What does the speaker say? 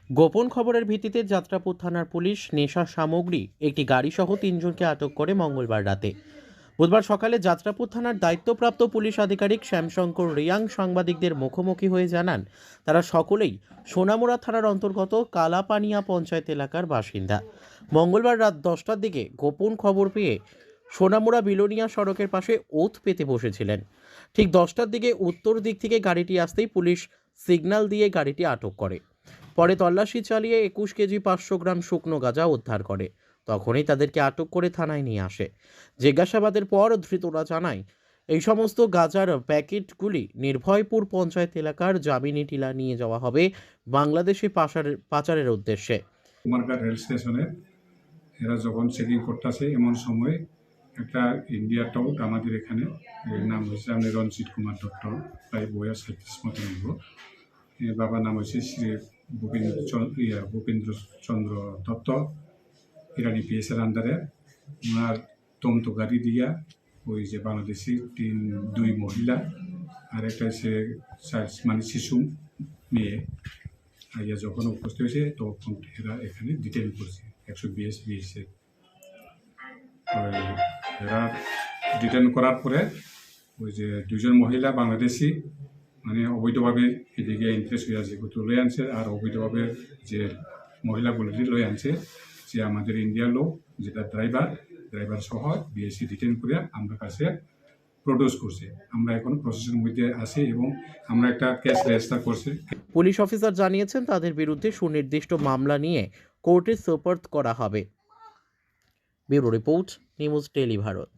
গোপন খবরের ভিত্তিতে যাত্রাপুর থানার পুলিশ নেশা সামগ্রী একটি গাড়িসহ 3 জনকে আটক করে মঙ্গলবার রাতে। বুধবার সকালে যাত্রাপুর থানার দায়িত্বপ্রাপ্ত পুলিশ আধিকারিক শ্যামশঙ্কর রিয়াং সাংবাদিকদের মুখোমুখি হয়ে জানান, তারা সকলেই সোনামুড়া থানার অন্তর্গত কালাপানিয়া পঞ্চায়েত এলাকার বাসিন্দা। মঙ্গলবার রাত 10টার দিকে গোপন খবর পেয়ে সোনামুড়া বিলোনিয়া সড়কের পাশে ওত পেতে বসেছিলেন। ঠিক 10টার দিকে উত্তর দিক থেকে গাড়িটি আসতেই পুলিশ সিগন্যাল দিয়ে গাড়িটি আটক করে। পরে তল্লাশি চালিয়ে 21 কেজি 500 গ্রাম শুকনো গাঁজা উদ্ধার করে। তখনই তাদেরকে আটক করে থানায় নিয়ে আসে। জিজ্ঞাসাবাদের পর ধৃতরা জানায়, এই সমস্ত গাঁজার প্যাকেটগুলি নির্ভয়পুর পঞ্চায়েত এলাকার জামিনী টিলা নিয়ে যাওয়া হবে বাংলাদেশে পাচারের উদ্দেশ্যে। কুমারঘাট রেল স্টেশনে এরা যখন চেকিং করতেছে এমন সময় একটা ইন্ডিয়া টাউট আমাদের এখানে, এর নাম হচ্ছে আমি রঞ্জিত কুমার দত্ত, প্রায় বয়স 37 মতো নিব। এর বাবার নাম হচ্ছে শ্রী ভূপেন্দ্র চন্দ্র দত্ত, ইরানি পিএসের আন্ডারে। ওনার তন্তু গাড়ি দিয়া ওই যে বাংলাদেশি 2 মহিলা আর একটা হচ্ছে মানে শিশু মেয়ে আইয়া যখন উপস্থিত হয়েছে তখন এরা এখানে ডিটেন করছে 120 বিএসএ। এরা ডিটেন করার পরে ওই যে 2জন মহিলা বাংলাদেশি মানে অবৈধভাবে এদিকে ইন্টারেস্ট হয়ে আছে লই আনছে, আর অবৈধভাবে যে মহিলাগুলি লই আনছে যে আমাদের ইন্ডিয়ার লোক, যেটা ড্রাইভার সহ বিএসসি ডিটেন করে আমরা কাছে প্রডিউস করছে। আমরা এখন প্রসেসের মধ্যে আছি এবং আমরা একটা কেস রেজিস্টার করছি। পুলিশ অফিসার জানিয়েছেন, তাদের বিরুদ্ধে সুনির্দিষ্ট মামলা নিয়ে কোর্টে সোপর্দ করা হবে। Bureau report, news tele Bharat.